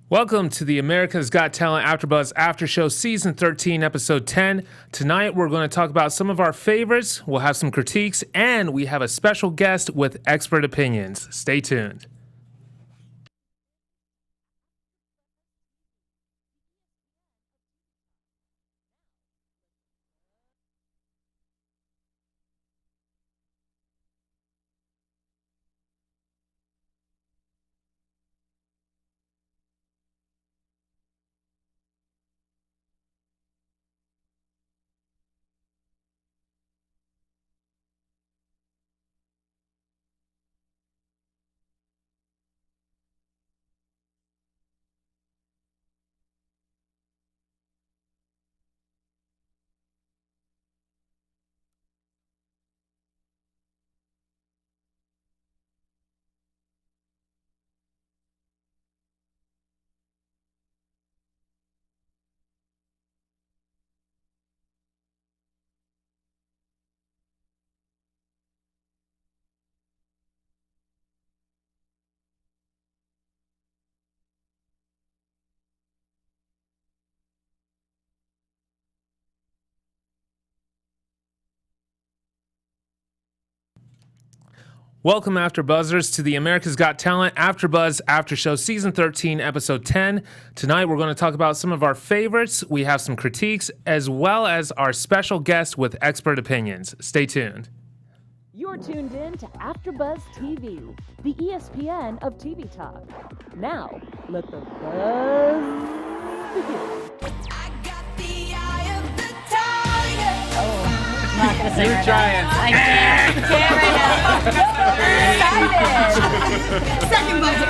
Welcome to the America's Got Talent AfterBuzz After Show Season 13, Episode 10. Tonight, we're going to talk about some of our favorites, we'll have some critiques, and we have a special guest with expert opinions. Stay tuned. Welcome, AfterBuzzers, to the America's Got Talent AfterBuzz After Show Season 13, Episode 10. Tonight, we're going to talk about some of our favorites. We have some critiques, as well as our special guest with expert opinions. Stay tuned. You're tuned in to AfterBuzz TV, the ESPN of TV talk. Now, let the buzz begin. I got the eye of the tiger. Oh, I'm not gonna sing You're right trying. now. I can't right now. Second buzzer.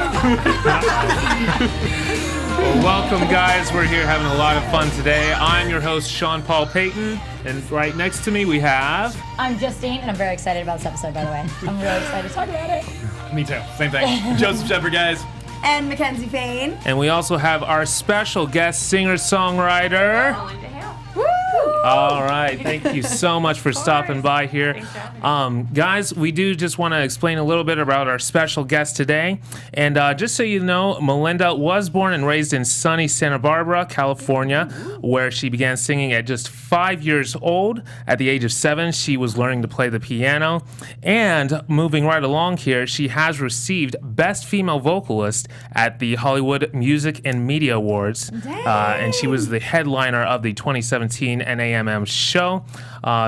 Well, welcome, guys. We're here having a lot of fun today. I'm your host, Sean Paul Payton, and right next to me we have... I'm Justine, and I'm very excited about this episode, by the way. I'm really excited to talk about it. Me too. Same thing. Joseph Shepard, guys. And McKenzie Fayne. And we also have our special guest singer-songwriter... Melinda Hale. All right, thank you so much for stopping by here. Thanks for having me. Guys, we do just want to explain a little bit about our special guest today. And just so you know, Melinda was born and raised in sunny Santa Barbara, California, where she began singing at just 5 years old. At the age of 7, she was learning to play the piano. And moving right along here, she has received Best Female Vocalist at the Hollywood Music and Media Awards. And she was the headliner of the 2017 NAMM show.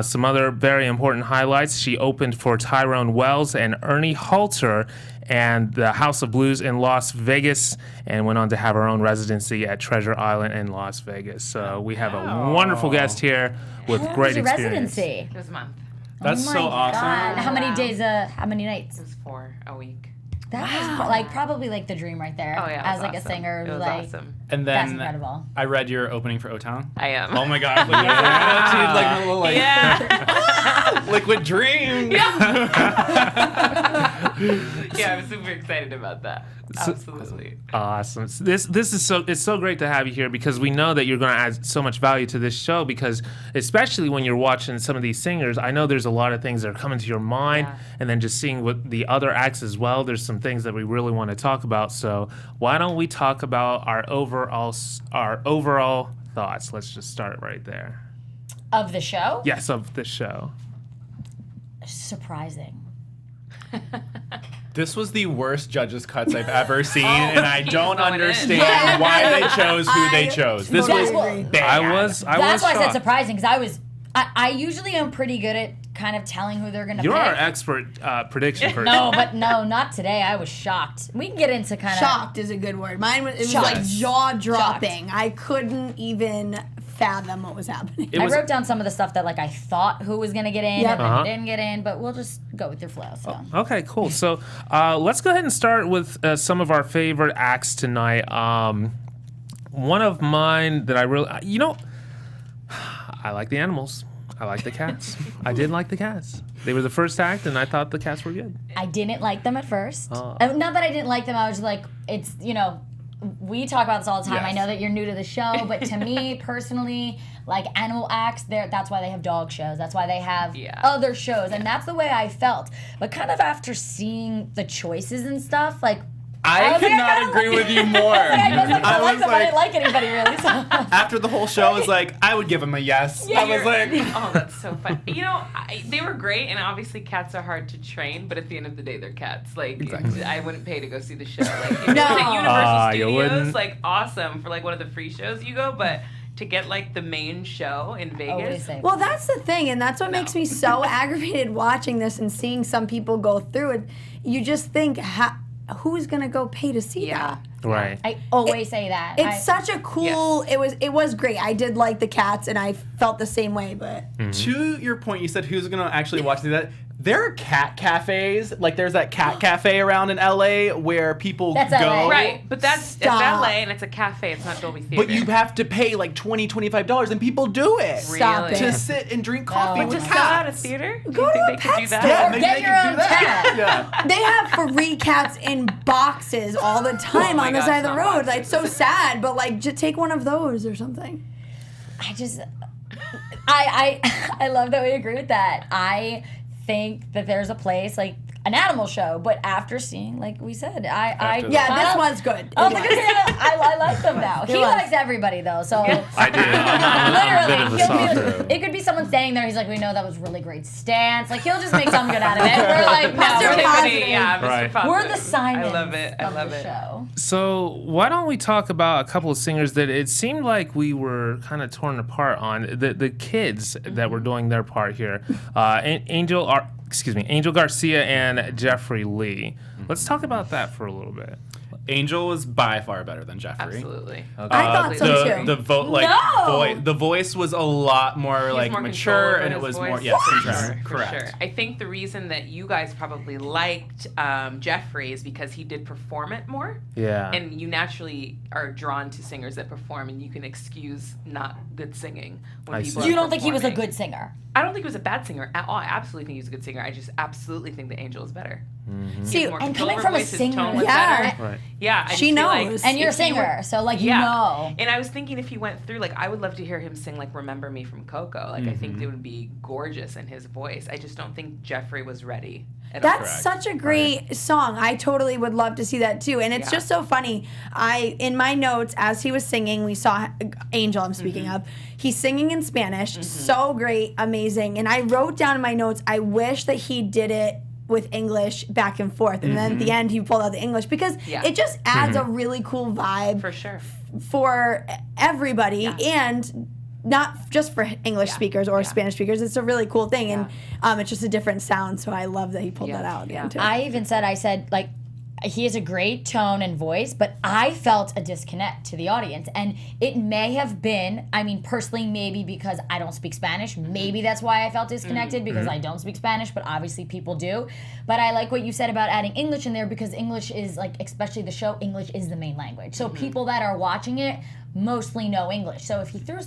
Some other very important highlights: she opened for Tyrone Wells and Ernie Halter and the House of Blues in Las Vegas, and went on to have her own residency at Treasure Island in Las Vegas. So we have a wonderful guest here with How great was your experience. residency? It was a month. That's Oh so my awesome. God. How many Wow. days? How many nights? It was 4 a week. That was probably like the dream right there. Oh yeah. As it was like awesome. a singer, It was like awesome. And that's then incredible. I read your opening for O-Town. I am. Oh my God. Like, a little, like, Yeah. liquid dream. Yeah, I'm super excited about that. Absolutely. Awesome. So this is it's so great to have you here, because we know that you're going to add so much value to this show, because especially when you're watching some of these singers, I know there's a lot of things that are coming to your mind, Yeah. and then just seeing what the other acts as well, there's some things that we really want to talk about. So why don't we talk about our overall thoughts? Let's just start right there. Of the show? Yes, of the show. Surprising. This was the worst judges' cuts I've ever seen, and I don't Going in. understand why they chose who they chose. This was Totally bad. I was That's why I said shocked. surprising, because I usually am pretty good at kind of telling who they're going to pick. You're our expert prediction person. No, but no, not today. I was shocked. We can get into kind of... Shocked is a good word. Mine was, it was Shocked. like jaw-dropping. I couldn't even fathom what was happening. It I was wrote down some of the stuff that like I thought who was gonna get in Yep. and then who didn't get in, but we'll just go with your flow. So Okay, cool. So let's go ahead and start with some of our favorite acts tonight. One of mine that I really, I like the animals. I like the cats. I did like the cats. They were the first act, and I thought the cats were good. I didn't like them at first. Oh. Not that I didn't like them. I was like, it's we talk about this all the time. I Yes. know that you're new to the show, but to me personally, like animal acts, that's why they have dog shows. That's why they have other shows, and that's the way I felt. But kind of after seeing the choices and stuff, like. I was could like, not kinda agree like- with you more. I guess I I I didn't like anybody really. So. After the whole show, I was like, I would give him a yes. Yeah, I was like, oh, that's so fun. You know, they were great, and obviously cats are hard to train, but at the end of the day, they're cats. Like, Exactly. I wouldn't pay to go see the show. Like, if it was at Universal Studios, like, awesome for, like, one of the free shows you go, but to get, like, the main show in Vegas. Well, that's the thing, and that's what makes me so aggravated watching this and seeing some people go through it. You just think, who's going to go pay to see that? Right. I always say that. It's such a cool. It was great. I did like the Cats, and I felt the same way. But to your point, you said who's going to actually watch that. There are cat cafes. Like, there's that cat cafe around in LA where people go. LA. Right, but it's LA, and it's a cafe. It's not Dolby Theater. But you have to pay like $20, $25, and people do it. Stop Really? To it. sit and drink coffee But with just go out of cats. theater? Do Go you to think a they could do pet that? store. Yeah, maybe Get they your can own do that. cat. Yeah. they have free cats in boxes all the time my on the gosh, side of the not road. boxes. Like, it's so sad. But like, just take one of those or something. I love that we agree with that. I think that there's a place like an animal show, but after seeing, like we said, After Yeah, kinda- this one's good. Oh, It the was. good thing, I like them now. He was. likes everybody though, so I do. I'm a bit of a softer. it could be someone standing there. He's like, we know that was really great stance. Like he'll just make something good out of it. We're like, no, Mr. we're Positive. Yeah, Mr. Right. Positive. We're the Simons. I love it. I of love the it. show. So why don't we talk about a couple of singers that it seemed like we were kind of torn apart on the kids that were doing their part here, Angel Garcia and Jeffrey Lee. Let's talk about that for a little bit. Angel was by far better than Jeffrey. Absolutely. I thought so too. The voice was a lot more like more mature, control and over it was his more voice. For control. sure, Correct. For sure. I think the reason that you guys probably liked Jeffrey is because he did perform it more. Yeah. And you naturally are drawn to singers that perform, and you can excuse not good singing when I people see. are You don't think he was a performing. good singer? I don't think he was a bad singer at all. I absolutely think he was a good singer. I just absolutely think the Angel is better. See, More and control coming over from a voice, his singer, tone was yeah. better. Right. Yeah, I She just feel knows. like And you're a if he were- singer, so like you Yeah. know. And I was thinking if he went through, like, I would love to hear him sing, like, Remember Me from Coco. Like, I think it would be gorgeous in his voice. I just don't think Jeffrey was ready at all. That's such a great song. I totally would love to see that too. And it's Yeah. just so funny. In my notes, as he was singing, we saw Angel, I'm speaking of. He's singing in Spanish. So great, amazing. And I wrote down in my notes, I wish that he did it with English back and forth. And then at the end, he pulled out the English because it just adds a really cool vibe For sure. for everybody and not just for English speakers or Spanish speakers. It's a really cool thing. And it's just a different sound. So I love that he pulled that out at the end too. I said, like, he has a great tone and voice, but I felt a disconnect to the audience. And it may have been, I mean, personally, maybe because I don't speak Spanish. Maybe that's why I felt disconnected, because I don't speak Spanish, but obviously people do. But I like what you said about adding English in there, because English is, like, especially the show, English is the main language. So people that are watching it mostly know English. So if he threw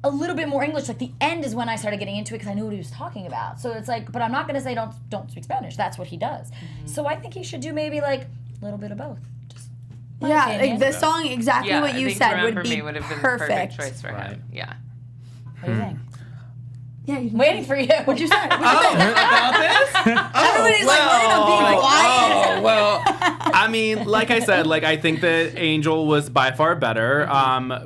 a little bit more English, like the end is when I started getting into it because I knew what he was talking about. So it's like, but I'm not going to say don't speak Spanish. That's what he does. So I think he should do maybe like a little bit of both. Just my opinion. Like the song, exactly Yeah, what I you think said Remember would Me be would have been the perfect. perfect choice for Right. him. Yeah. What do you think? Yeah, you can Waiting for you. What'd you say? About this? Everybody's like, we're gonna be quiet. Well, I mean, like I said, like I think that Angel was by far better.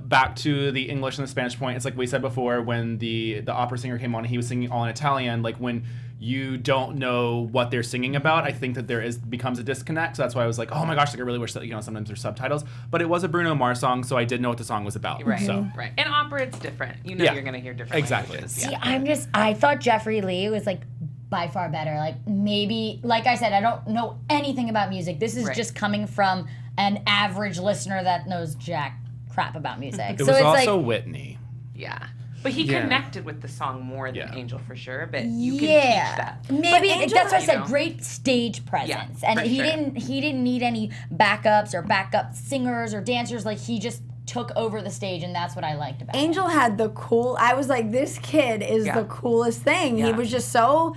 Back to the English and the Spanish point, it's like we said before, when the opera singer came on and he was singing all in Italian, like when you don't know what they're singing about, I think that becomes a disconnect. So that's why I was like, oh my gosh, like I really wish that, sometimes there's subtitles. But it was a Bruno Mars song, so I did know what the song was about. Right. So. Right. And opera, it's different. You know Yeah. you're going to hear different Exactly. languages. See, I thought Jeffrey Lee was like by far better. Like maybe, like I said, I don't know anything about music. This is Right. just coming from an average listener that knows jack crap about music. It so was it's also like, Whitney. Yeah. But he Yeah. connected with the song more than Yeah. Angel for sure. But you can yeah, teach that. maybe Angel, that's why I you said know. great stage presence, and for he sure. didn't need any backups or backup singers or dancers. Like he just took over the stage, and that's what I liked about Angel him. had the cool. I was like, this kid is Yeah. the coolest thing. He Yeah. was just so,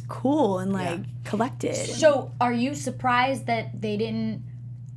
cool and like collected. So, are you surprised that they didn't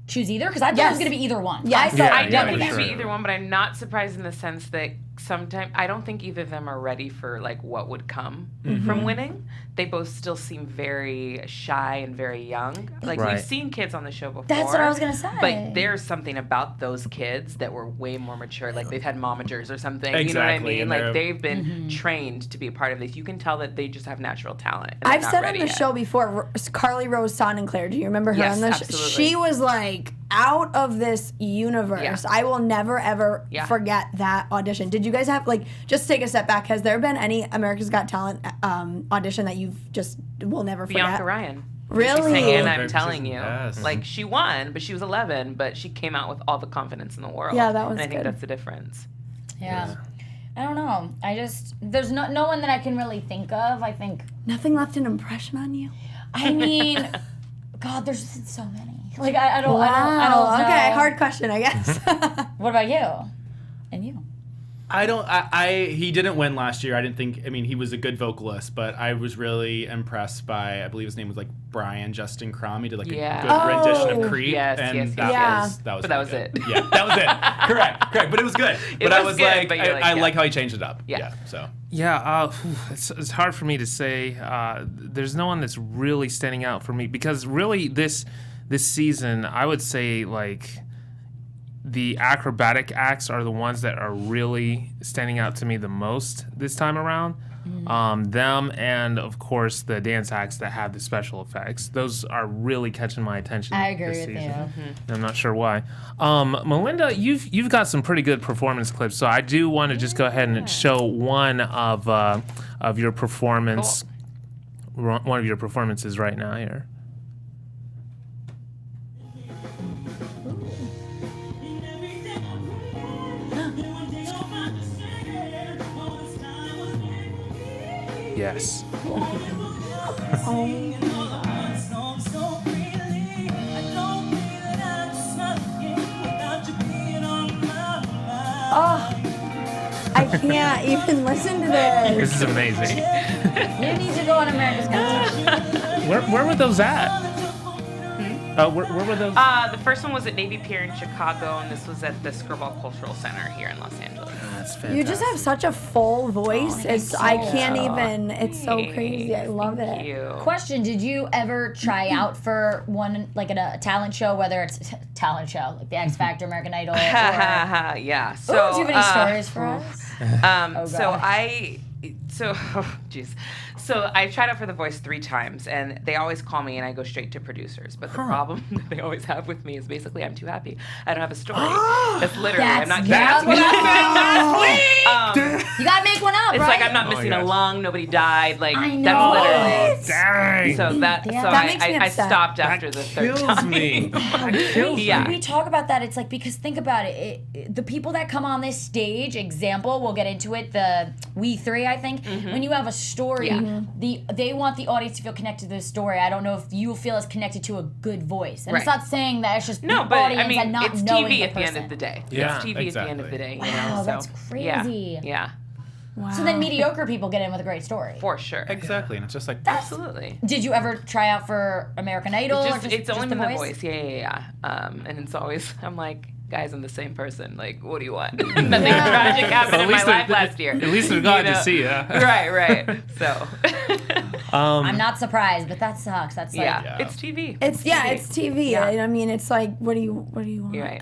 choose either? Because I thought it Yes. was going to be either one. Yes. I thought Yeah, I yeah, don't for think it would be sure. either one, but I'm not surprised in the sense that sometimes I don't think either of them are ready for like what would come from winning. They both still seem very shy and very young. Like Right. we've seen kids on the show before. That's what I was gonna say. But there's something about those kids that were way more mature. Like they've had momagers or something. You know what I Exactly, mean? and Like they're- they've been trained to be a part of this. You can tell that they just have natural talent. And I've they're not said on ready the yet. show before, Carly Rose Sonnenclair. Do you remember her Yes, on the show? absolutely. She was like out of this universe. Yeah. I will never ever Yeah. forget that audition. Did you guys have like just take a step back? Has there been any America's Got Talent audition that you've just will never forget? Bianca Ryan. Really? She sang And I'm Very Telling You. yes. Like she won, but she was 11, but she came out with all the confidence in the world. Yeah, that was And I think good. that's the difference. Yeah. I don't know. There's no one that I can really think of. I think, Nothing left an impression on you? I mean, God, there's so many. Like, I don't know. Okay, hard question, I guess. What about you? And you? He didn't win last year. I didn't think, I mean, he was a good vocalist, but I was really impressed by, I believe his name was like Brian Justin Crum. He did like Yeah. a good rendition Oh. of Creep. Yes, and yes, that yes. was, that was But that really was good. it. Yeah, that was it. Correct. But it was good. But I was was good, like, but you're like, I yeah. like how he changed it up. Yeah. So. Yeah, it's hard for me to say. There's no one that's really standing out for me because really this season, I would say like the acrobatic acts are the ones that are really standing out to me the most this time around. Them and of course the dance acts that have the special effects. Those are really catching my attention. I agree this with season. you. I'm not sure why. Melinda, you've got some pretty good performance clips, so I do want to just go ahead and show one of your performance, one of your performances right now here. Yes. Oh, I can't even listen to this. This is amazing. You need to go on America's Got Talent. Where were those at? Where were those? The first one was at Navy Pier in Chicago, and this was at the Skirball Cultural Center here in Los Angeles. That's fantastic. You just have such a full voice. I can't even. It's so crazy. I love it. Thank you. Question: did you ever try out for one, like a talent show, whether it's a talent show like the X Factor, American Idol, or Yeah. So, do you have any stories for us? So I tried out for The Voice 3 times, and they always call me, and I go straight to producers. But the problem that they always have with me is basically I'm too happy. I don't have a story. That's literally. I'm not kidding. That's what I said last week. You gotta make one up, It's right? like I'm not missing a gosh. lung. Nobody died. Like I know. that's literally. Dang. So that. Yeah. So That makes me I upset. stopped after the third kills time. me. That kills me. Yeah. We talk about that. It's like, because think about it, the people that come on this stage, example, we'll get into it, the We Three, I think, when you have a story, Yeah. they want the audience to feel connected to the story. I don't know if you feel as connected to a good voice. And it's Right. not saying that it's just No, the but audience I mean, and not it's knowing TV the at the end person. of the day. Yeah, It's TV at the end of the day. You know, Wow, so, that's crazy. Yeah. Wow. So then mediocre people get in with a great story. For sure. Exactly. And it's just like, Absolutely. Did you ever try out for American Idol? or It's only been The The Voice. Yeah. And it's always, I'm like, guys, I'm the same person. Like, what do you want? Nothing tragic happened Well, in my life last year. At least they're glad You to know? see you. Right. So, I'm not surprised, but that sucks. That's like, yeah, it's TV. It's TV. Yeah. I mean, it's like, what do you want? You're right.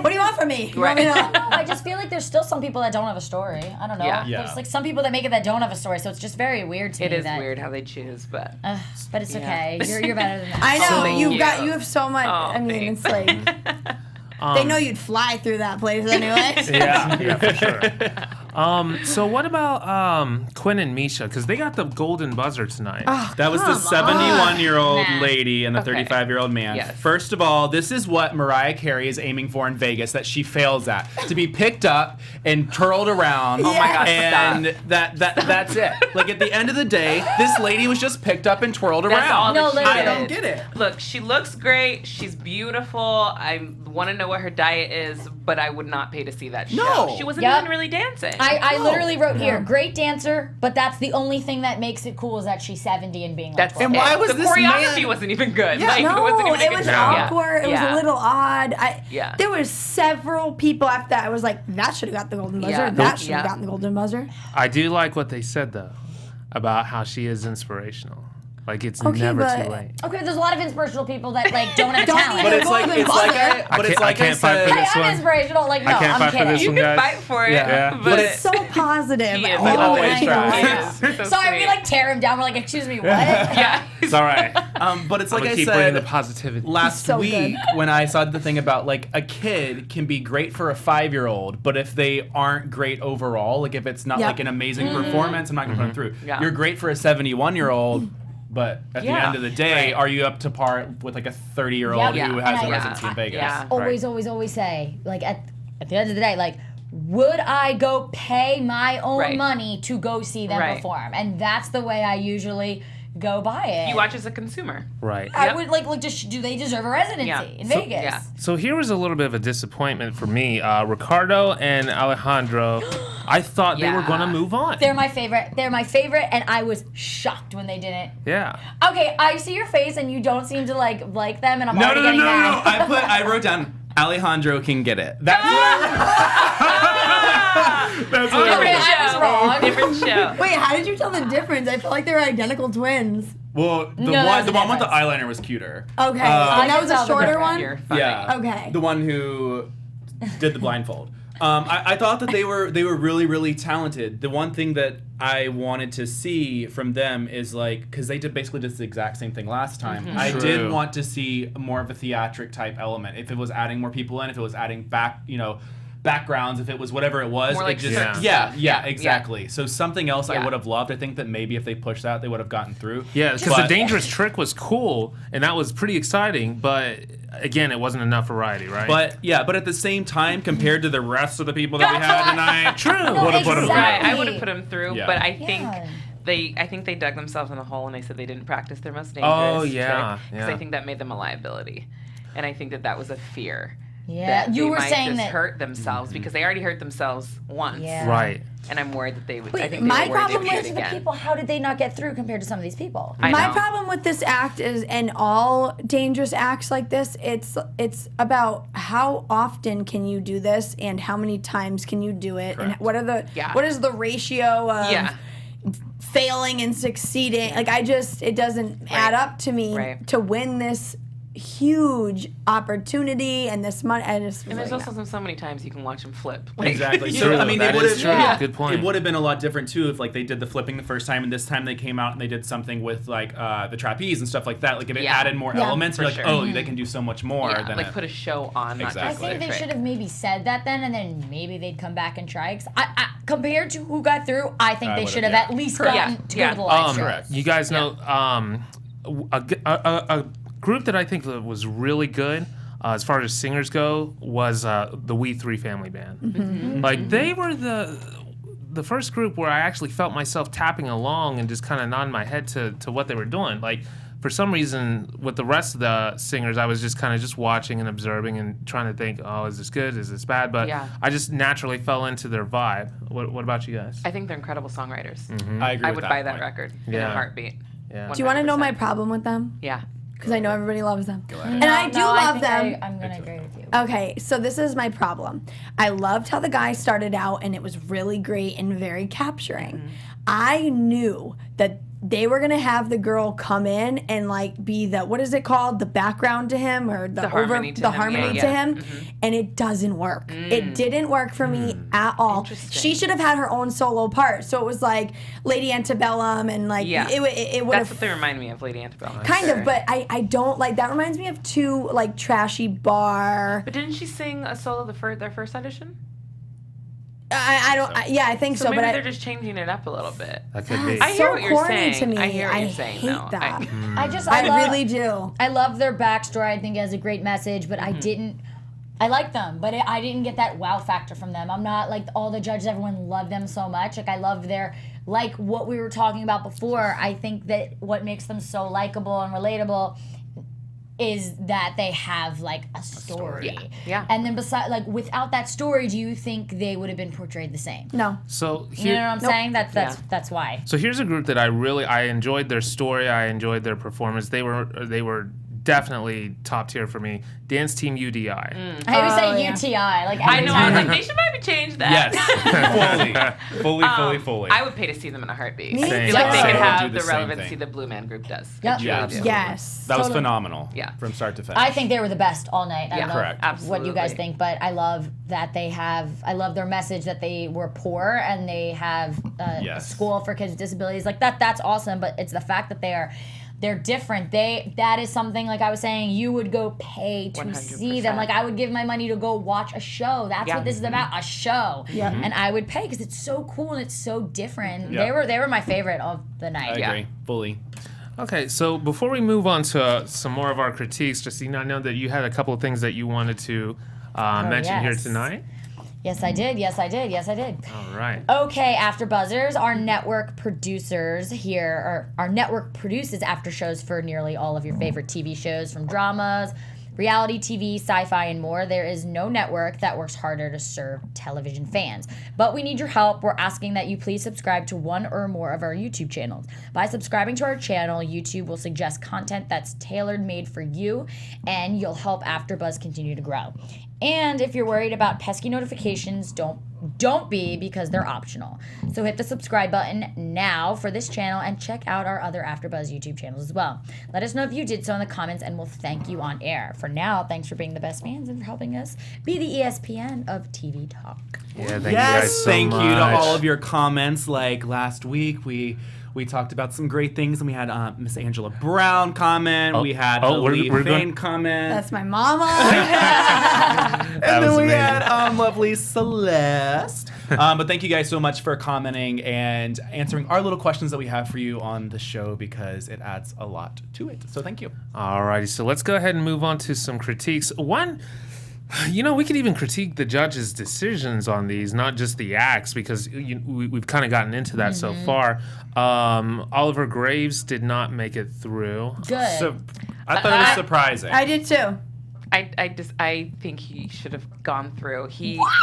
What do you want from me? You want me to- No, I just feel like there's still some people that don't have a story. I don't know. Yeah. Yeah. There's like some people that make it that don't have a story, so it's just very weird to It me. is that, weird how they choose, but But it's Yeah. okay. You're better than that. I know thank you you. have so much. Oh, I mean, thanks. it's like they know you'd fly through that place anyway. Yeah, for sure. So what about Quinn and Misha? Because they got the golden buzzer tonight. that was the 71-year-old Nah. lady and the Okay. 35-year-old man. Yes. First of all, this is what Mariah Carey is aiming for in Vegas that she fails at. To be picked up and twirled around. Oh my gosh, And stop. that's it. Like at the end of the day, this lady was just picked up and twirled that's all around. that she literally. did. I don't get it. Look, she looks great. She's beautiful. I'm want to know what her diet is, but I would not pay to see that show. No. She wasn't Yep. even really dancing. I literally wrote here, great dancer, but that's the only thing that makes it cool is that she's 70 and being like That's 12. And why was the this choreography man- wasn't even good. Yeah, like, No, it wasn't even a it good was show. awkward. It was Yeah. a little odd. Yeah. There was several people after that. I was like, that should have got the golden buzzer. Yeah. That should have Yeah. gotten the golden buzzer. I do like what they said though about how she is inspirational. Like it's Okay, never but- too late. Okay, there's a lot of inspirational people that like don't have Don't talent. need But a it's like golden it's like buzzer. I, but it's I like I can't fight for said. this Hey, one. I'm inspirational. Like, no, I can't I'm fight for kidding. this You one, can guys. fight for it. Yeah. But It's so positive. He is. Oh He my always God. tries. Yeah. So Sorry, sweet. we like tear him down. We're like, excuse me, what? Yeah. It's all right. But it's I'm like gonna I keep bringing the said positivity. last So week good. when I saw the thing about like a kid can be great for a 5-year-old, but if they aren't great overall, like if it's not Yep. like an amazing performance, I'm not gonna put them through. Yeah. You're great for a 71-year-old. But at the Yeah. end of the day, Right. are you up to par with like a 30-year-old Yep. who Yeah. has a And I- residency in Vegas? Yeah. Always say, like at the end of the day, like, would I go pay my own Right. money to go see them Right. perform? And that's the way I usually go by it. You watch as a consumer. Right. I Yep. would like just do they deserve a residency Yeah. in So- Vegas? yeah. So here was a little bit of a disappointment for me. Ricardo and Alejandro, I thought they were Yeah. going to move on. They're my favorite. They're my favorite, and I was shocked when they didn't. Yeah. Okay, I see your face, and you don't seem to like them, and I'm No, already no, no, getting no, no. mad. I wrote down Alejandro can get it. That's what That's what Okay, I I was wrong. Different show. Wait, how did you tell the difference? I felt like they were identical twins. Well, No, there's a one with the difference. eyeliner was cuter. Okay, I and that can was a tell the shorter difference. one? You're funny. Yeah. Okay. The one who did the blindfold. I thought that they were really, really talented. The one thing that I wanted to see from them is like, because they did basically just the exact same thing last time. I True. did want to see more of a theatric type element. If it was adding more people in, if it was adding backgrounds, if it was whatever it was, More like it just strict yeah, stuff. yeah, Yeah. exactly. So something else I Yeah. would have loved. I think that maybe if they pushed that, they would have gotten through. Yeah, because the But- dangerous trick was cool, and that was pretty exciting, but again, it wasn't enough variety, right? But at the same time, compared to the rest of the people that we had tonight, True. would have put them exactly. Right, I would have put them through, Yeah. but I think Yeah. I think they dug themselves in a hole and they said they didn't practice their most dangerous Oh, yeah, because yeah. I think that made them a liability, and I think that was a fear. Yeah, that you they were might saying just that. hurt themselves because they already hurt themselves once. Yeah. Right. And I'm worried that they would. Wait, I think they my were worried problem they'd do with it The again. people, how did they not get through compared to some of these people? I My know. problem with this act is, and all dangerous acts like this, it's about how often can you do this and how many times can you do it, and Correct. Yeah. what is the ratio of Yeah. failing and succeeding? Like it doesn't add up to me Right. to win this huge opportunity and this money. I just was And there's like, also so many times you can watch them flip. Like, Exactly. you So know, I mean, That they would is have. true. Yeah. Good point. It would have been a lot different too if like they did the flipping the first time and this time they came out and they did something with like the trapeze and stuff like that. Like if it Yeah. added more Yeah. elements, For you're like, sure. oh, they can do so much more yeah, than like it. put a show on, not Exactly. I just think a they trick. should have maybe said that then, and then maybe they'd come back and try. 'Cause I compared to who got through, I think I they would've, should have yeah. at least Correct. gotten Yeah. to go Yeah. to the live shows. Correct. You guys know a group that I think was really good as far as singers go was the We Three Family Band. Mm-hmm. Like they were the first group where I actually felt myself tapping along and just kind of nodding my head to what they were doing. Like for some reason with the rest of the singers, I was just kind of just watching and observing and trying to think, oh, is this good? Is this bad? But Yeah. I just naturally fell into their vibe. What about you guys? I think they're incredible songwriters. I agree I with would that buy that point. record in Yeah. a heartbeat. Yeah. do you want to know my 100%. problem with them? Yeah. Because I know everybody loves them, and No, I do no, love think them. I'm gonna agree with you. Okay, so this is my problem. I loved how the guy started out and it was really great and very capturing. I knew that they were gonna have the girl come in and like be the, what is it called, the background to him, or the harmony to the him, harmony yeah, to yeah. him, and it doesn't work. It didn't work for me at all. Interesting. She should have had her own solo part. So it was like Lady Antebellum and like Yeah. it would That's have what they remind me of, Lady Antebellum. kind Sure. of, but I don't like that. Reminds me of Too like trashy bar. But didn't she sing a solo their first audition? I don't. Yeah, I think so. maybe but they're just changing it up a little bit. That could be. I so hear what you're corny saying. to me. I hear what I you're saying, hate though. that. I love, really do. I love their backstory. I think it has a great message, but I didn't. I like them, but I didn't get that wow factor from them. I'm not like all the judges. Everyone loved them so much. Like I love their, like what we were talking about before. I think that what makes them so likable and relatable is that they have like a story. Yeah. And then without that story, do you think they would have been portrayed the same? No. So You know what I'm saying? That's why. So here's a group that I enjoyed their story. I enjoyed their performance. They were definitely top tier for me. Dance Team UDI. I always say UTI. Like I every know. time. I was like, they should maybe change that. Yes, fully. I would pay to see them in a heartbeat. Me I feel too. like they Same. could Do have the the same relevancy thing. the Blue Man Group does. Yep. I Yeah, truly do. Yes. That was Totally. phenomenal. Yeah. From start to finish. I think they were the best all night. I Yeah, don't know correct. what you guys Absolutely. think, but I love that I love their message that they were poor and they have a Yes. school for kids with disabilities. Like that's awesome, but it's the fact that they're different. That is something, like I was saying, you would go pay to see them. 100%. Like I would give my money to go watch a show. That's Yeah. what this is about, a show. Yeah. And I would pay because it's so cool and it's so different. Yeah. They were my favorite of the night. I agree. Fully. Okay, so before we move on to some more of our critiques, Justine, I know that you had a couple of things that you wanted to mention here yes. tonight. Yes, I did. All right. Okay, AfterBuzzers, our network producers here, or our network produces after shows for nearly all of your favorite TV shows, from dramas, reality TV, sci-fi, and more. There is no network that works harder to serve television fans. But we need your help. We're asking that you please subscribe to one or more of our YouTube channels. By subscribing to our channel, YouTube will suggest content that's tailor-made for you, and you'll help AfterBuzz continue to grow. And if you're worried about pesky notifications, don't be, because they're optional. So hit the subscribe button now for this channel and check out our other AfterBuzz YouTube channels as well. Let us know if you did so in the comments and we'll thank you on air. For now, thanks for being the best fans and for helping us be the ESPN of TV talk. Yeah, thank you Yes, guys so thank you to much. all of your comments. Like last week, we talked about some great things, and we had Miss Angela Brown comment. We had we're Fayne going- comment. That's my mama. And then was we amazing. had lovely Celeste. But thank you guys so much for commenting and answering our little questions that we have for you on the show, because it adds a lot to it. So thank you. Alrighty, so let's go ahead and move on to some critiques. One, we could even critique the judges' decisions on these, not just the acts, because we've kind of gotten into that so far. Oliver Graves did not make it through. Good. So I thought it was surprising. I did too. I think he should have gone through.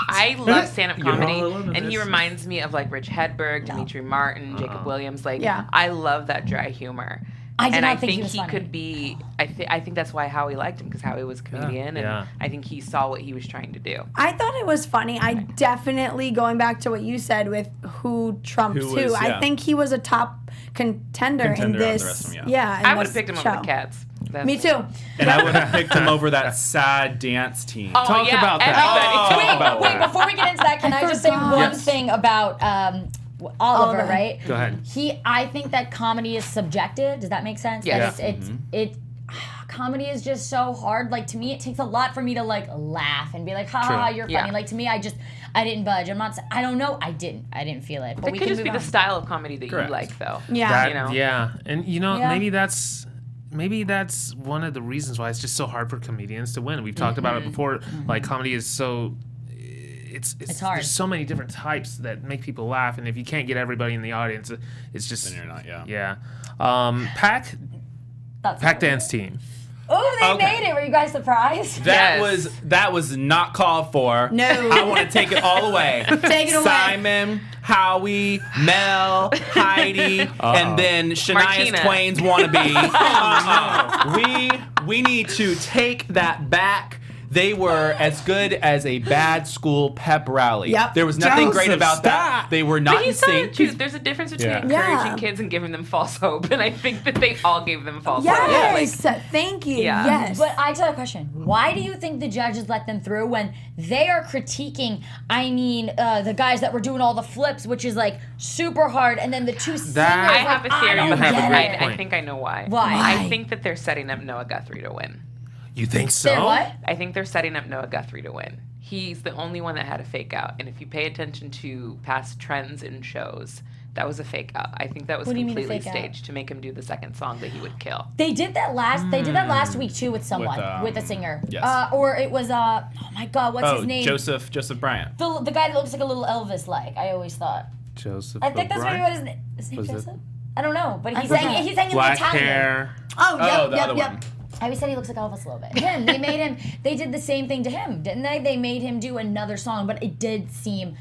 I love stand-up comedy, and he reminds me of like Rich Hedberg, Dimitri Martin, Jacob Williams. Like, Yeah. I love that dry humor. I did and not I think he think was he funny. could be. I think that's why Howie liked him, because Howie was a comedian, yeah. and I think he saw what he was trying to do. I thought it was funny. I definitely, going back to what you said with who trumps Who who, was, I yeah. think he was a top contender in Contender on the this. rest of them, yeah. in I would this have picked him show. over the Cats. That's Me too. And I would have picked him over that sad dance team. Oh, Talk yeah, about that. everybody. Talk about Wait, that. before we get into that, can I just say forgot. one Yes. thing about Oliver, right? Go ahead. I think that comedy is subjective. Does that make sense? Yes. That it's comedy is just so hard. Like, to me, it takes a lot for me to like laugh and be like, ha ha, True. you're Yeah. funny. Like, to me, I didn't budge. I don't know. I didn't feel it. But It we could can just be move the on. style of comedy that Correct. you like, though. Yeah. That, you know? Yeah, and Yeah. maybe that's one of the reasons why it's just so hard for comedians to win. We've talked about it before. Like, comedy is so it's hard. There's so many different types that make people laugh, and if you can't get everybody in the audience, it's just Then you're not, yeah. yeah. Pack dance team. Oh, they Okay. made it. Were you guys surprised? That Yes. was not called for. No. I want to take it all away. Take it away. Simon, Howie, Mel, Heidi, and then Shania Martina. Twain's wannabe. We need to take that back. They were as good as a bad school pep rally. Yep. There was nothing great Joseph, about that. stop. They were not But in he's telling the sync. truth. There's a difference between Yeah. encouraging Yeah. kids and giving them false hope, and I think that they all gave them false hope. Yes. Thank you. Yeah. Yes. But I just have a question. Why do you think the judges let them through when they are critiquing, the guys that were doing all the flips, which is like super hard, and then the two singers, That- I have a like, theory. I don't have a get great it. point. I think I know why. Why? I think that they're setting up Noah Guthrie to win. You think so? They're what? I think they're setting up Noah Guthrie to win. He's the only one that had a fake out. And if you pay attention to past trends in shows, that was a fake out. I think that was What do you mean a completely fake out? staged to make him do the second song that he would kill. They did that last week too with someone, with a singer. yes. Or it was oh my god, what's his name? Joseph Bryant. The guy that looks like a little Elvis like, I always thought. Joseph. I think that's maybe O'Brien? what his name is. His name Was it- Joseph? I don't know, but he forgot. sang in Black Italian. hair. oh, Oh, yep, the yep, other yep. one. I always said he looks like Elvis a little bit. Him, they did the same thing to him, didn't they? They made him do another song, but it did seem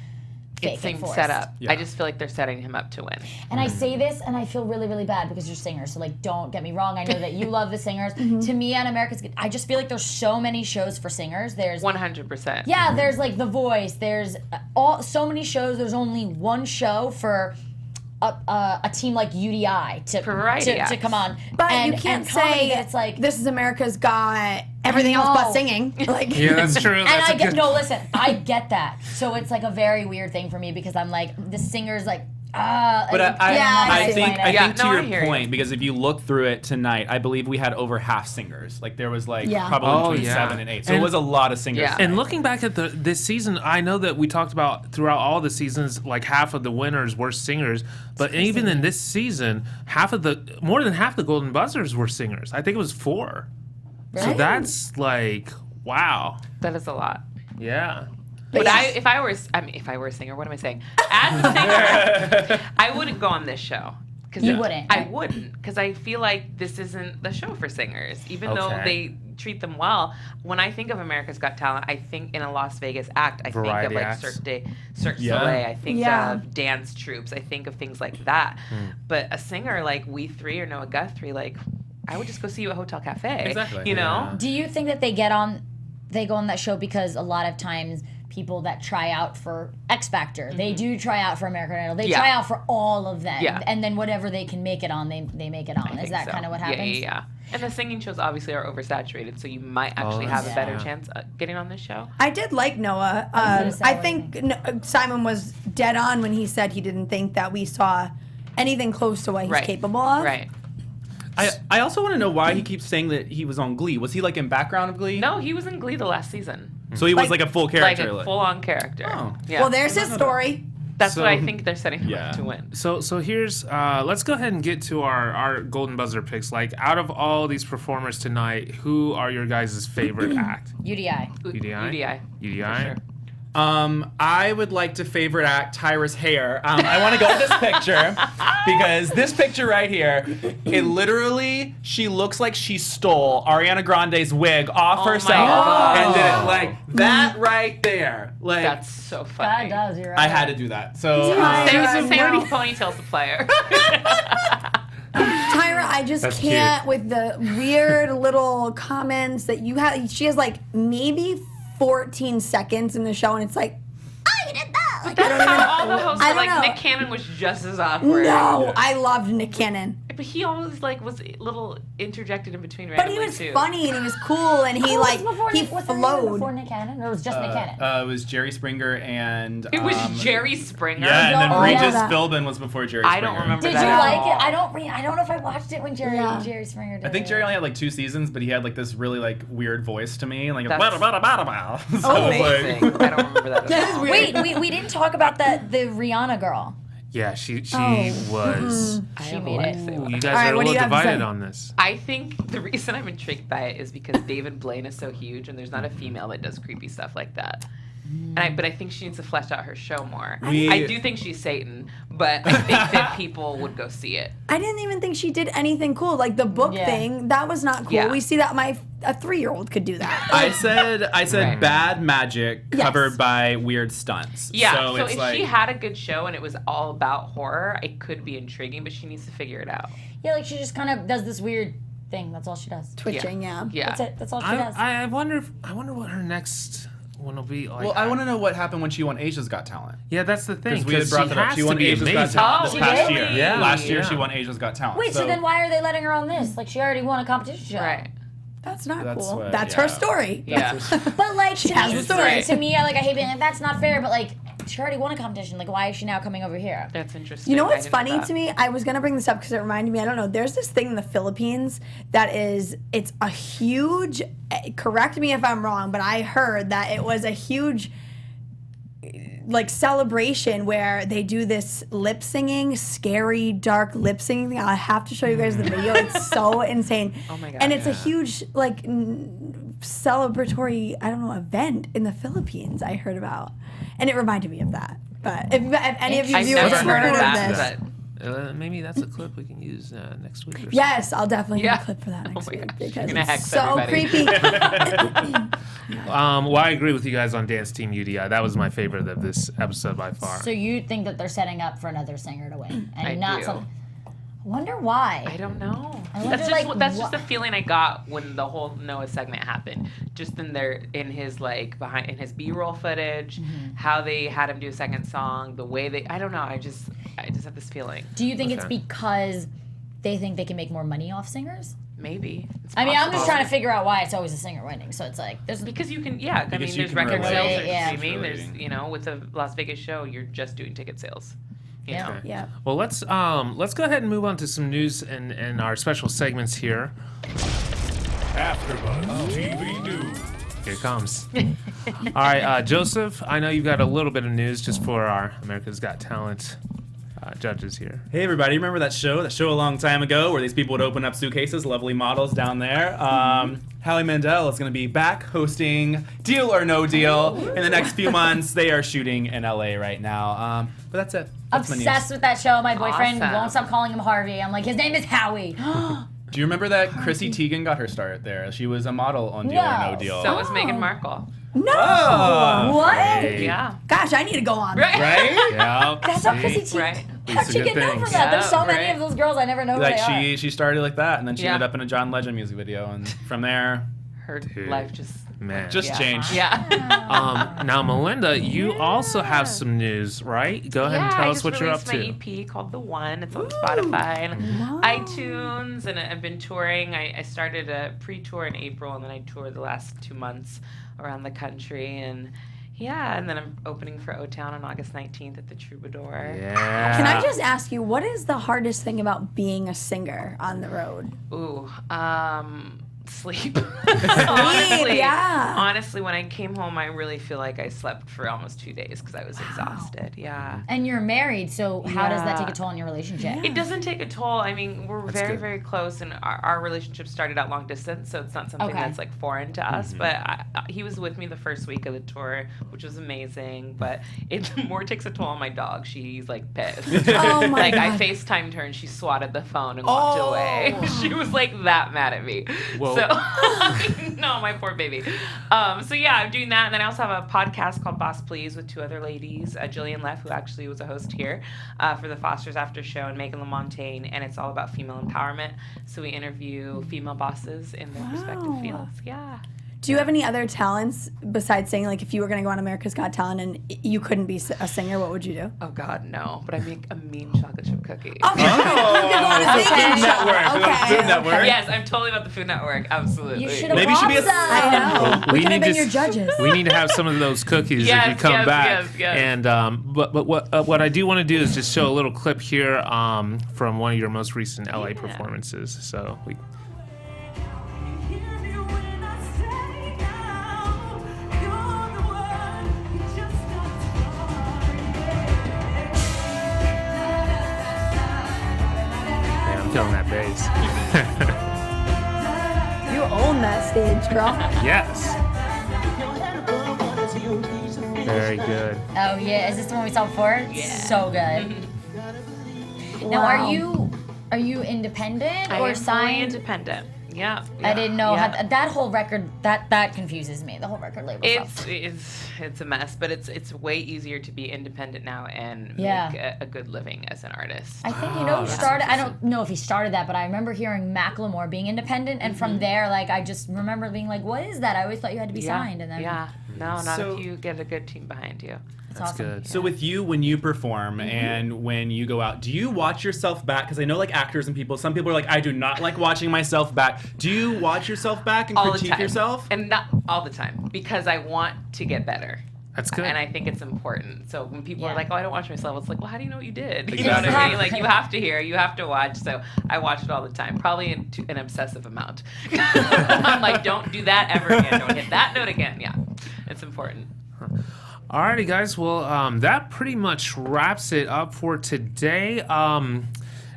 fake It seemed and forced. set up. Yeah. I just feel like they're setting him up to win. And I say this, and I feel really, really bad because you're singers. So, like, don't get me wrong. I know that you love the singers. To me, on America's, I just feel like there's so many shows for singers. There's 100%. yeah, there's like The Voice. There's so many shows. There's only one show for a team like UDI to Variety to come on. But and, you can't and comedy, say that it's like This Is America's got everything else but singing. Like, Yeah, that's true. And That's I a get good- no. Listen, I get that. So it's like a very weird thing for me because I'm like the singer's like But like, I think Yeah, to no, I your hear you. point, because if you look through it tonight, I believe we had over half singers. Like there was like Yeah. probably Oh, between yeah. 7 and 8. So And- it was a lot of singers. Yeah. And looking back at this season, I know that we talked about throughout all the seasons, like half of the winners were singers. But even in this season, more than half the Golden Buzzers were singers. I think it was 4. So Really? that's like, wow. That is a lot. Yeah. But if I were a singer, what am I saying? As a singer, I wouldn't go on this show. You wouldn't? I wouldn't, because I feel like this isn't the show for singers. Even though Okay. they treat them well, when I think of America's Got Talent, I think in a Las Vegas act, I think Variety of like acts. Cirque Yeah. Soleil, I think Yeah. of dance troupes, I think of things like that. But a singer like we three or Noah Guthrie, like I would just go see you at Hotel Cafe. Exactly. You know? Do you think that they go on that show because a lot of times people that try out for X Factor, they do try out for American Idol, they Yeah. try out for all of them, Yeah. and then whatever they can make it on, they make it on. I Is think that so. kind of what happens? Yeah. And the singing shows obviously are oversaturated, so you might actually have a yeah. better chance at getting on this show. I did like Noah. gonna say, I what do you think Simon was dead on when he said he didn't think that we saw anything close to what he's Right. capable of. Right. I also want to know why he keeps saying that he was on Glee. Was he like in background of Glee? No, he was in Glee the last season. So he was like a full character. Like a full-on character. Oh. Yeah. Well, there's his story. That's So- what I think they're setting him Yeah. up to win. So here's let's go ahead and get to our Golden Buzzer picks. Like out of all these performers tonight, who are your guys' favorite act? UDI. UDI. UDI? For sure. I would like to favorite act Tyra's hair. I want to go with this picture because this picture right here, it literally, she looks like she stole Ariana Grande's wig off Oh my herself God. and did it like that right there. Like That's so That funny. does. You're right. I had to do that. So Same ponytail's the player. Tyra, I just That's can't with the weird little comments that you have. She has like maybe 14 seconds in the show, and it's like, I did that. Like, I don't even How all the hosts I were don't like, know. Nick Cannon was just as awkward. No, I loved Nick Cannon. But he always like was a little interjected in between But randomly he was too. funny and he was cool and he Who was like before he Nick, what's her name flowed. before Nick Cannon, or it was just Nick Cannon? it was Jerry Springer and It was Jerry Springer. Yeah, and then Oh, yeah. Regis Philbin was before Jerry Springer. I don't remember Did that you at like all. it? I don't know if I watched it when Jerry Springer did I think it. Jerry only had like 2 seasons, but he had like this really like weird voice to me, like That's- so it was Amazing. like, I don't remember that at all. Wait, we didn't talk about the Rihanna girl. Yeah, she Oh. was. I She have a made lot it. to say Ooh, about you that. guys All right, are a what do little you have to divided say? on this. I think the reason I'm intrigued by it is because David Blaine is so huge, and there's not a female that does creepy stuff like that. But I think she needs to flesh out her show more. I do think she's Satan, but I think that people would go see it. I didn't even think she did anything cool. Like the book Yeah. thing, that was not cool. Yeah. We see that a 3-year-old could do that. I said Right. bad magic Yes. covered by weird stunts. Yeah, so, so it's if like, she had a good show and it was all about horror, it could be intriguing, but she needs to figure it out. Yeah, like she just kind of does this weird thing. That's all she does. Twitching, yeah. Yeah. That's it. That's all she does. I wonder what her next one will be like. well, I want to know what happened when she won Asia's Got Talent. Yeah, that's the thing. Because we had brought that up. She won Asia's Got Talent Oh, this she past did? year. Yeah. Last year Yeah. she won Asia's Got Talent. Wait, so then why are they letting her on this? Like she already won a competition show. Right. That's not That's cool. what- That's yeah. her story. Yeah. But like to has me, a story. to me, I hate being like that's not fair. But like she already won a competition. Like why is she now coming over here? That's interesting. You know I what's didn't know funny that. to me? I was gonna bring this up because it reminded me. I don't know. There's this thing in the Philippines that is. It's a huge. Correct me if I'm wrong, but I heard that it was a huge, like celebration where they do this lip singing, scary, dark lip singing thing. I'll have to show you guys the video. It's so insane. Oh my God. And it's a huge like celebratory. I don't know event in the Philippines. I heard about, and it reminded me of that. But if any of you I've viewers never have heard of this. that, but Maybe that's a clip we can use next week or something. Yes, I'll definitely get Yeah. a clip for that next my week gosh, because you're gonna it's hex so everybody. creepy. Well, I agree with you guys on Dance Team UDI. That was my favorite of this episode by far. So you think that they're setting up for another singer to win, and I not do. some? Wonder why. I don't know. wonder, That's just the feeling I got when the whole Noah segment happened. Just in his B-roll footage, how they had him do a second song, the way I don't know. I just have this feeling. Do you think it's Okay. because they think they can make more money off singers? Maybe. It's I mean, I'm just possible. trying to figure out why it's always a singer winning. So it's like there's Because you can, yeah. I mean, you there's can record relate. sales, there's Yeah. streaming, there's Relating. with the Las Vegas show, you're just doing ticket sales. You Yeah. know? Yeah. Well, let's go ahead and move on to some news and our special segments here. AfterBuzz TV News. Here it comes. All right, Joseph, I know you've got a little bit of news just for our America's Got Talent judges here. Hey everybody, remember that show a long time ago where these people would open up suitcases, lovely models down there? Hallie Mandel is going to be back hosting Deal or No Deal in the next few months. They are shooting in LA right now. But that's it. That's my news. obsessed with that show. My boyfriend Awesome. won't stop calling him Harvey. I'm like, his name is Howie. Do you remember that Chrissy Teigen got her start there? She was a model on Deal or No No. Deal. So was Meghan Markle. No. Oh. What? Hey. Yeah. Gosh, I need to go on. Right. Right? Yeah. That's how Chrissy Teigen. Right. How'd These are she good get known things. from that? There's so Yeah, many right. of those girls I never know who Like they are. she started like that, and then she Yeah. ended up in a John Legend music video, and from there, Her Dude. life just Man. just yeah. changed. Yeah. Now, Melinda, you also have some news, right? Go ahead and tell us what you're up to. I just released my EP called The One. It's on Spotify and iTunes, and I've been touring. I started a pre-tour in April, and then I toured the last 2 months around the country, and then I'm opening for O-Town on August 19th at the Troubadour. Yeah. Can I just ask you, what is the hardest thing about being a singer on the road? Ooh, sleep. Honestly, yeah. honestly, when I came home, I really feel like I slept for almost 2 days because I was exhausted. Yeah. And you're married, so how does that Yeah. take a toll on your relationship? It doesn't take a toll. I mean, we're very, good. very close, and our relationship started out long distance, so it's not something Okay. that's like foreign to us. But he was with me the first week of the tour, which was amazing. But it more takes a toll on my dog. She's like pissed. Oh my Like I God. FaceTimed her, and she swatted the phone and walked away. She was like that mad at me. Whoa. So no, my poor baby. So yeah, I'm doing that, and then I also have a podcast called Boss Please with 2 other ladies, Jillian Leff, who actually was a host here for the Foster's After Show, and Megan LaMontagne, and it's all about female empowerment. So we interview female bosses in their respective fields. Yeah. Do you have any other talents besides singing? Like, if you were going to go on America's Got Talent and you couldn't be a singer, what would you do? Oh God, no. But I make a mean chocolate chip cookie. Okay. You could go on a singing show. Okay. Food Network. Yes, I'm totally about the Food Network. Absolutely. You should have Maybe you should be a- I know. We We could need have been to your s- judges. We need to have some of those cookies if you Yes, come yes, back. yes, yes. And but what I do want to do is just show a little clip here from one of your most recent LA performances. So we. Man, I'm killing that bass. You own that stage, girl. Yes. Very good. Oh yeah, is this the one we saw before? Yeah. So good. Now, Wow. are you independent I or am fully signed? independent. Yeah. I didn't know Yeah. how that whole record that confuses me. The whole record label stuff. It's a mess, but it's way easier to be independent now and Yeah. make a good living as an artist. I think who that's started. I don't know if he started that, but I remember hearing Macklemore being independent, and from there, like I just remember being like, "What is that?" I always thought you had to be signed, and then no, not So- if you get a good team behind you. it's That's awesome. good. So with you, when you perform and when you go out, do you watch yourself back? Because I know like actors and people, some people are like, I do not like watching myself back. Do you watch yourself back and All the critique time. yourself? And not all the time, because I want to get better. That's good. And I think it's important. So when people Yeah. are like, "Oh, I don't watch myself," it's like, "Well, how do you know what you did?" You know what I mean? Like you have to hear, you have to watch. So I watch it all the time, probably an obsessive amount. I'm like, "Don't do that ever again. Don't hit that note again." Yeah, it's important. Alrighty, guys. Well, that pretty much wraps it up for today.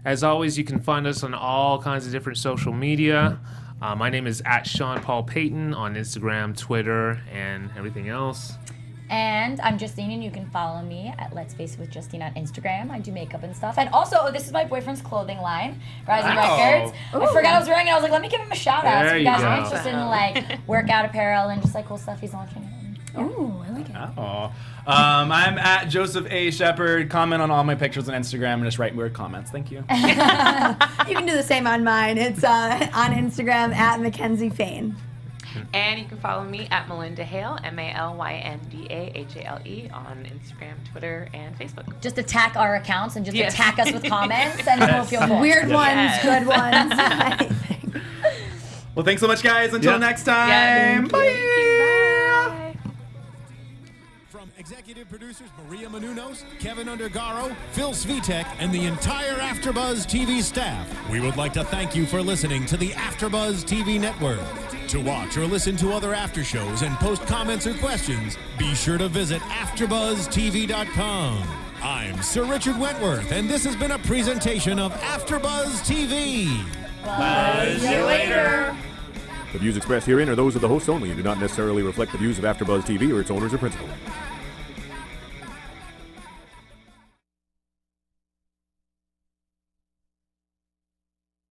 As always, you can find us on all kinds of different social media. My name is @Sean Paul Payton on Instagram, Twitter, and everything else. And I'm Justine, and you can follow me at Let's Face It with Justine on Instagram. I do makeup and stuff. And also, this is my boyfriend's clothing line, Rising Records. I forgot I was wearing it. I was like, let me give him a shout out. There So if you you guys go. are interested in like workout apparel and just like cool stuff he's launching. Ooh, I like it. Oh. I'm at Joseph A. Shepard. Comment on all my pictures on Instagram and just write weird comments. Thank you. You can do the same on mine. It's on Instagram at McKenzie Fayne. And you can follow me at Melinda Hale, MALYNDAHALE, on Instagram, Twitter, and Facebook. Just attack our accounts and just Yes. attack us with comments, and we'll feel good. Weird ones, Yes. good ones. Well, thanks so much, guys. Until next time. Yes. Bye. Thank you. Bye. From executive producers Maria Menounos, Kevin Undergaro, Phil Svitek, and the entire AfterBuzz TV staff, we would like to thank you for listening to the AfterBuzz TV network. To watch or listen to other after shows and post comments or questions, be sure to visit AfterBuzzTV.com. I'm Sir Richard Wentworth, and this has been a presentation of AfterBuzz TV. Buzz you later. The views expressed herein are those of the hosts only and do not necessarily reflect the views of AfterBuzz TV or its owners or principals.